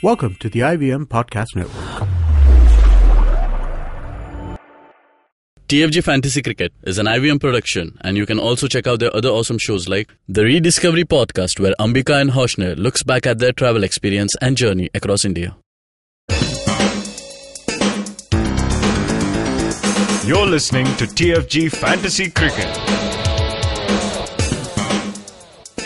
Welcome to the IVM Podcast Network. TFG Fantasy Cricket is an IVM production, and you can also check out their other awesome shows like the Rediscovery Podcast, where Ambika and Hoshner looks back at their travel experience and journey across India. You're listening to TFG Fantasy Cricket.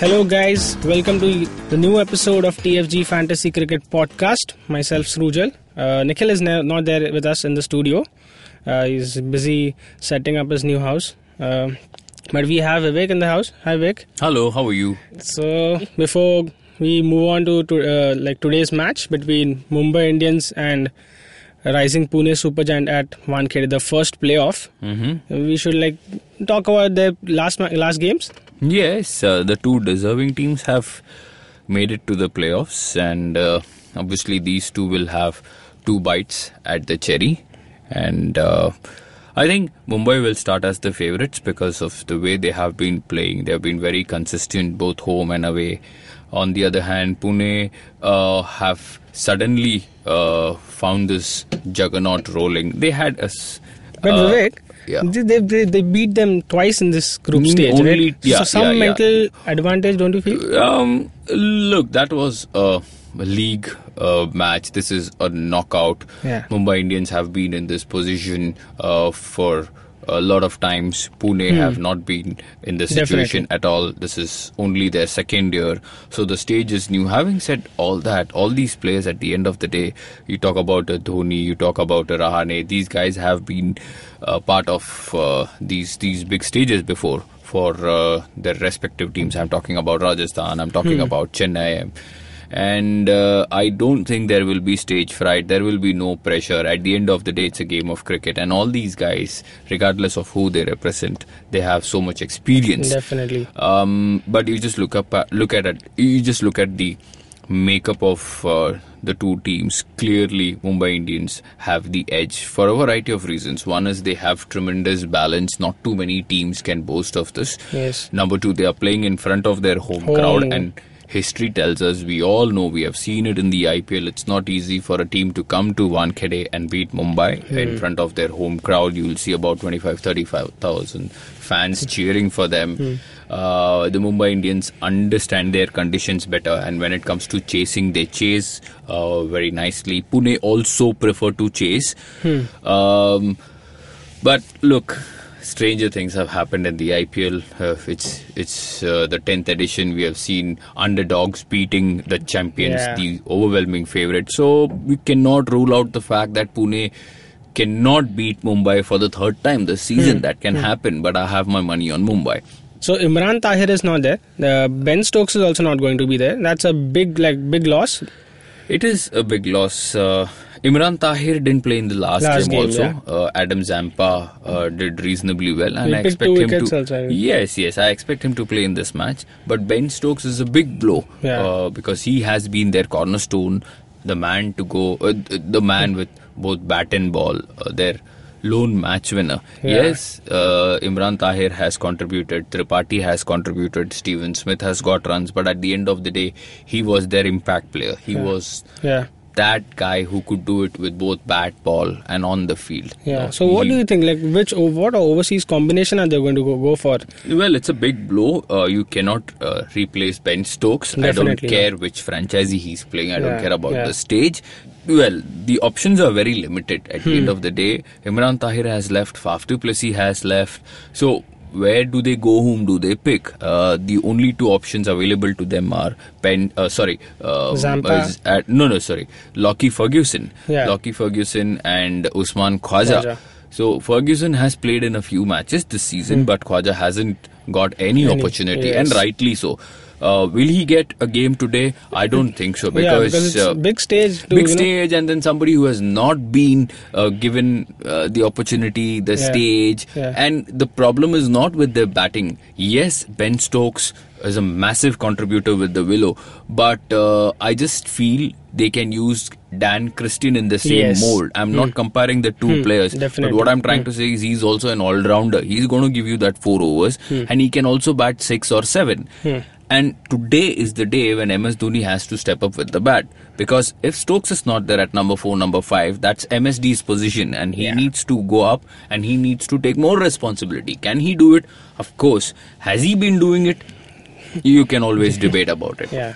Hello guys, welcome to the new episode of TFG Fantasy Cricket Podcast. Myself Srujal. Nikhil is not there with us in the studio. He's busy setting up his new house. But we have Vivek in the house. Hi Vivek. Hello, how are you? So before we move on to today's match between Mumbai Indians and rising Pune Super Giant at Wankhede, the first playoff, we should talk about their last games. Yes, the two deserving teams have made it to the playoffs, and obviously these two will have two bites at the cherry. And I think Mumbai will start as the favourites because of the way they have been playing. They have been very consistent both home and away. On the other hand, Pune have suddenly found this juggernaut rolling. They had a... But Vivek, yeah. they beat them twice in this group stage, only, right? Yeah, so some mental advantage, don't you feel? Look, that was a league match. This is a knockout. Yeah. Mumbai Indians have been in this position for a lot of times. Pune have not been in this situation at all. This is only their second year. So the stage is new. Having said all that, all these players at the end of the day, you talk about a Dhoni, you talk about a Rahane, these guys have been part of these big stages before for their respective teams. I'm talking about Rajasthan, I'm talking about Chennai. And I don't think there will be stage fright. There will be no pressure. At the end of the day, it's a game of cricket. And all these guys, regardless of who they represent, they have so much experience. Definitely. But you just look at the makeup of the two teams. Clearly, Mumbai Indians have the edge for a variety of reasons. One is they have tremendous balance. Not too many teams can boast of this. Yes. Number two, they are playing in front of their home crowd, and history tells us, we all know, we have seen it in the IPL, it's not easy for a team to come to Wankhede and beat Mumbai in front of their home crowd. You will see about 25,000 fans cheering for them. The Mumbai Indians understand their conditions better, and when it comes to chasing, they chase very nicely. Pune also prefer to chase. But look, stranger things have happened in the IPL. It's the 10th edition. We have seen underdogs beating the champions, the overwhelming favourite. So we cannot rule out the fact that Pune cannot beat Mumbai for the third time this season. That can happen, but I have my money on Mumbai. So Imran Tahir is not there. Ben Stokes is also not going to be there. That's a big loss. It is a big loss. Imran Tahir didn't play in the last game also. Yeah. Adam Zampa did reasonably well, and I expect him to. Also, yes, I expect him to play in this match. But Ben Stokes is a big blow because he has been their cornerstone, the man to go, the man with both bat and ball, their lone match winner. Yeah. Yes, Imran Tahir has contributed, Tripathi has contributed, Steven Smith has got runs, but at the end of the day, he was their impact player. He was that guy who could do it with both bat, ball and on the field. Yeah. So what do you think? What overseas combination are they going to go for? Well, it's a big blow. You cannot replace Ben Stokes. Definitely, I don't care which franchisee he's playing. I don't care about the stage. Well, the options are very limited at the end of the day. Imran Tahir has left, Faf du Plessis has left. So where do they go? Whom do they pick? The only two options available to them are Zampa. Lockie Ferguson. Yeah. Lockie Ferguson and Usman Khwaja. So Ferguson has played in a few matches this season, but Khwaja hasn't got any opportunity, and rightly so. Will he get a game today? I don't think so, because it's big stage. And then somebody who has not been given the opportunity, the stage. Yeah. And the problem is not with their batting. Yes, Ben Stokes is a massive contributor with the Willow, but I just feel they can use Dan Christian in the same mold. I'm not comparing the two players. Definitely. But what I'm trying to say is he's also an all-rounder. He's going to give you that 4 overs, and he can also bat 6 or 7. And today is the day when MS Dhoni has to step up with the bat. Because if Stokes is not there at number 4, number 5, that's MSD's position. And he needs to go up and he needs to take more responsibility. Can he do it? Of course. Has he been doing it? You can always debate about it. Yeah.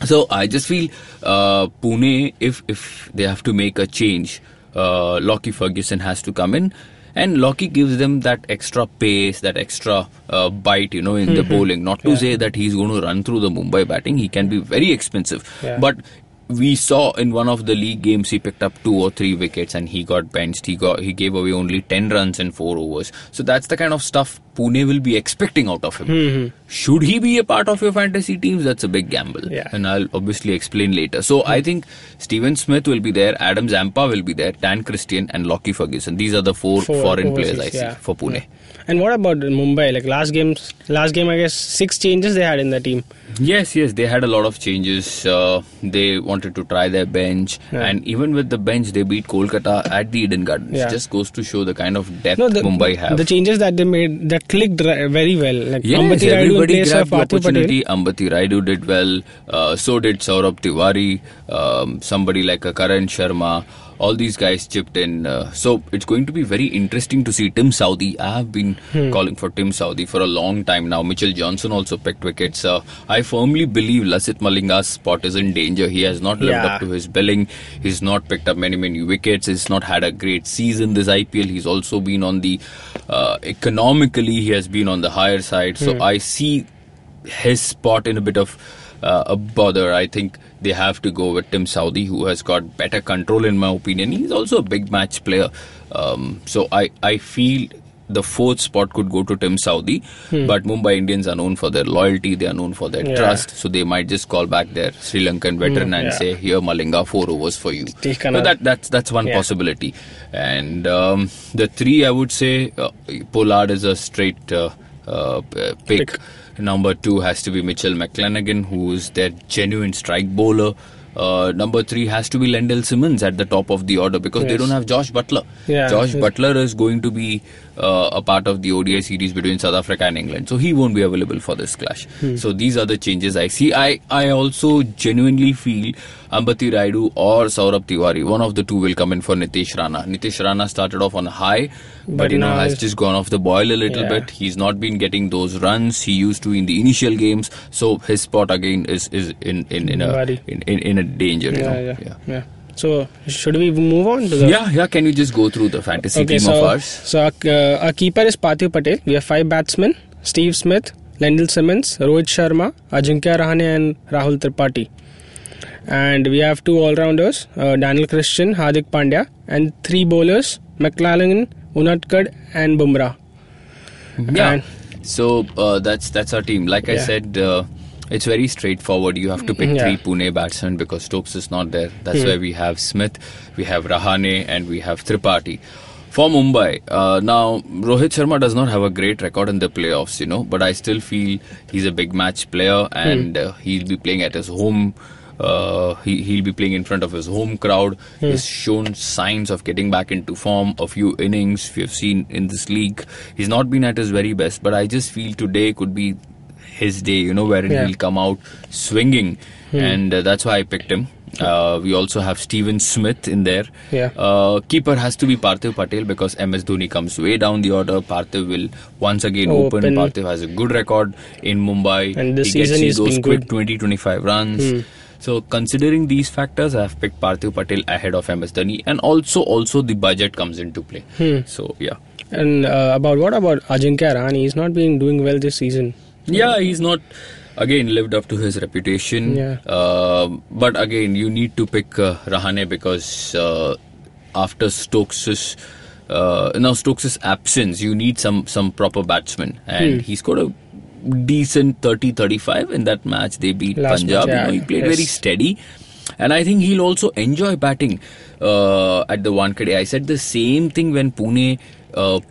So I just feel Pune, if they have to make a change, Lockie Ferguson has to come in. And Lockie gives them that extra pace, that extra bite, in the bowling. Not to say that he's going to run through the Mumbai batting. He can be very expensive. Yeah. But we saw in one of the league games he picked up 2 or 3 wickets and he got benched. He gave away only 10 runs in 4 overs. So that's the kind of stuff Pune will be expecting out of him. Should he be a part of your fantasy teams? That's a big gamble. Yeah. And I'll obviously explain later. So I think Steven Smith will be there, Adam Zampa will be there, Dan Christian and Lockie Ferguson. These are the 4 foreign players I see for Pune. Yeah. And what about Mumbai? Like last game I guess 6 changes they had in the team. Yes, they had a lot of changes. They wanted to try their bench, and even with the bench, they beat Kolkata at the Eden Gardens. Yeah. Just goes to show the kind of depth Mumbai have. The changes that they made that clicked very well. Like yes, Ambati Rayudu everybody in place grabbed of the Parthiv opportunity. Patel. Ambati Rayudu did well. So did Saurabh Tiwari. Somebody like a Karan Sharma. All these guys chipped in. So it's going to be very interesting to see Tim Southee. I have been calling for Tim Southee for a long time now. Mitchell Johnson also picked wickets. I firmly believe Lasith Malinga's spot is in danger. He has not lived up to his billing. He's not picked up many wickets. He's not had a great season this IPL. He's also been on the economically, he has been on the higher side. So I see his spot in a bit of a bother. I think they have to go with Tim Southee, who has got better control in my opinion. He's also a big match player. So I feel the 4th spot could go to Tim Southee. But Mumbai Indians are known for their loyalty. They are known for their trust. So they might just call back their Sri Lankan veteran and say, here Malinga, 4 overs for you. So that's one possibility. And the 3, I would say, Pollard is a straight pick. Number 2 has to be Mitchell McClenaghan, who is their genuine strike bowler. Number 3 has to be Lendl Simmons at the top of the order because they don't have Josh Butler. Josh Butler is going to be a part of the ODI series between South Africa and England, so he won't be available for this clash. So these are the changes I see. I also genuinely feel Ambati Rayudu or Saurabh Tiwari, one of the 2 will come in for Nitish Rana. Nitish Rana started off on a high, but has just gone off the boil a little bit. He's not been getting those runs he used to in the initial games, so his spot again is in a danger. Yeah. So should we move on to the Can you just go through the fantasy team of ours? So our keeper is Parthiv Patel. We have 5 batsmen: Steve Smith, Lendl Simmons, Rohit Sharma, Ajinkya Rahane and Rahul Tripathi. And we have 2 all-rounders, Daniel Christian, Hardik Pandya, and 3 bowlers, McClenaghan, Unadkat and Bumrah. So that's our team. Like I said, it's very straightforward. You have to pick 3 Pune batsmen because Stokes is not there. That's why we have Smith, we have Rahane and we have Tripathi. For Mumbai, now Rohit Sharma does not have a great record in the playoffs, but I still feel he's a big match player and he'll be playing at his home. He'll be playing in front of his home crowd. He's shown signs of getting back into form. A few innings we have seen in this league. He's not been at his very best, but I just feel today could be his day, wherein he'll come out swinging, and that's why I picked him. We also have Steven Smith in there. Keeper has to be Parthiv Patel because MS Dhoni comes way down the order. Parthiv will once again open. Parthiv has a good record in Mumbai. And this he season gets those quick good. 20-25 runs. So considering these factors, I have picked Parthiv Patel ahead of MS Dhoni, and also the budget comes into play. So And what about Ajinkya Rahane? He's not been doing well this season. He's not again lived up to his reputation. But again, you need to pick Rahane because after Stokes' absence, you need some proper batsmen, and he scored a decent 30-35 in that match. They beat Punjab. He played very steady, and I think he'll also enjoy batting at the Wankhede. I said the same thing when Pune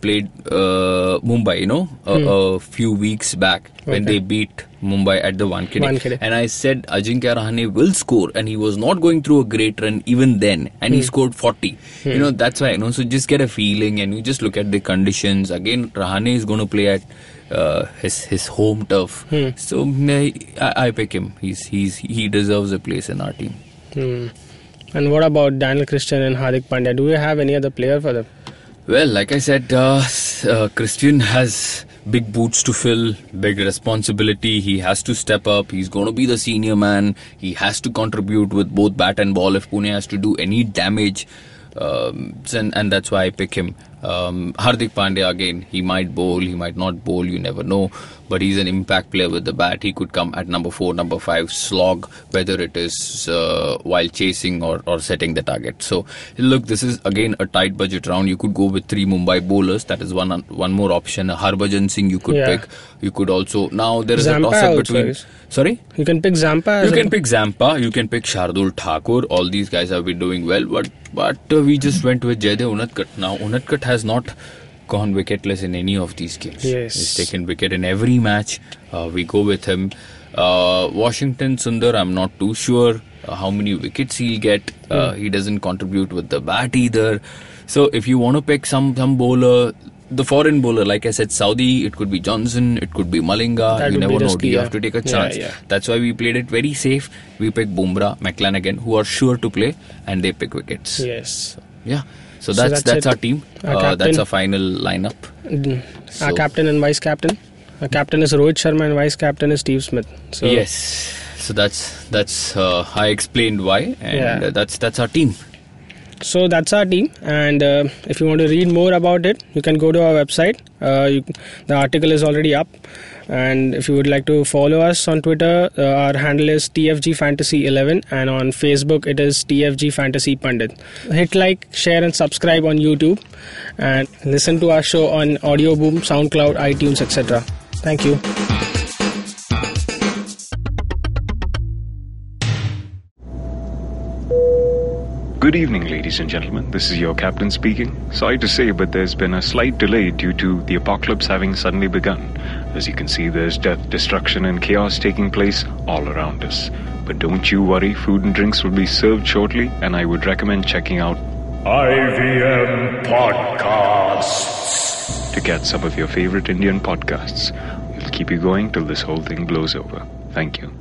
played Mumbai, a few weeks back when they beat Mumbai at the Wankhede. And I said Ajinkya Rahane will score, and he was not going through a great run even then, and he scored 40. That's why, so just get a feeling and you just look at the conditions. Again, Rahane is going to play at his home turf. So I pick him. He deserves a place in our team. And what about Daniel Christian and Hardik Pandya? Do you have any other player for them? Well, like I said, Christian has big boots to fill, big responsibility. He has to step up. He's going to be the senior man. He has to contribute with both bat and ball if Pune has to do any damage. And that's why I pick him. Hardik Pandya, again, he might bowl, he might not bowl, you never know. But he's an impact player with the bat. He could come at number 4, number 5, slog, whether it is while chasing or setting the target. So, look, this is again a tight budget round. You could go with 3 Mumbai bowlers. That is one more option. Harbhajan Singh you could pick. You could also... Now, there is Zampa a toss-up between... Sorry? You can pick Zampa. You can pick Zampa. You can pick Shardul Thakur. All these guys have been doing well. But we just went with Jaydev Unadkat. Now, Unadkat has not gone wicketless in any of these games. Yes. He's taken wicket in every match. We go with him. Washington Sundar, I'm not too sure how many wickets he'll get. He doesn't contribute with the bat either. So if you want to pick some bowler, the foreign bowler, like I said, Saudi, it could be Johnson, it could be Malinga. You never know. You have to take a chance. That's why we played it very safe. We pick Bumrah, McClanagan, who are sure to play, and they pick wickets. Yes. So that's our team. That's our final lineup. Our captain and vice captain. Our captain is Rohit Sharma and vice captain is Steve Smith. So yes. So that's I explained why, and that's our team. So that's our team, and if you want to read more about it, you can go to our website. The article is already up, and if you would like to follow us on Twitter, our handle is TFG Fantasy 11, and on Facebook it is TFG Fantasy Pundit. Hit like, share and subscribe on YouTube, and listen to our show on Audio Boom, SoundCloud, iTunes, etc. Thank you. Good evening, ladies and gentlemen. This is your captain speaking. Sorry to say, but there's been a slight delay due to the apocalypse having suddenly begun. As you can see, there's death, destruction, and chaos taking place all around us. But don't you worry, food and drinks will be served shortly, and I would recommend checking out IVM Podcasts to get some of your favorite Indian podcasts. We'll keep you going till this whole thing blows over. Thank you.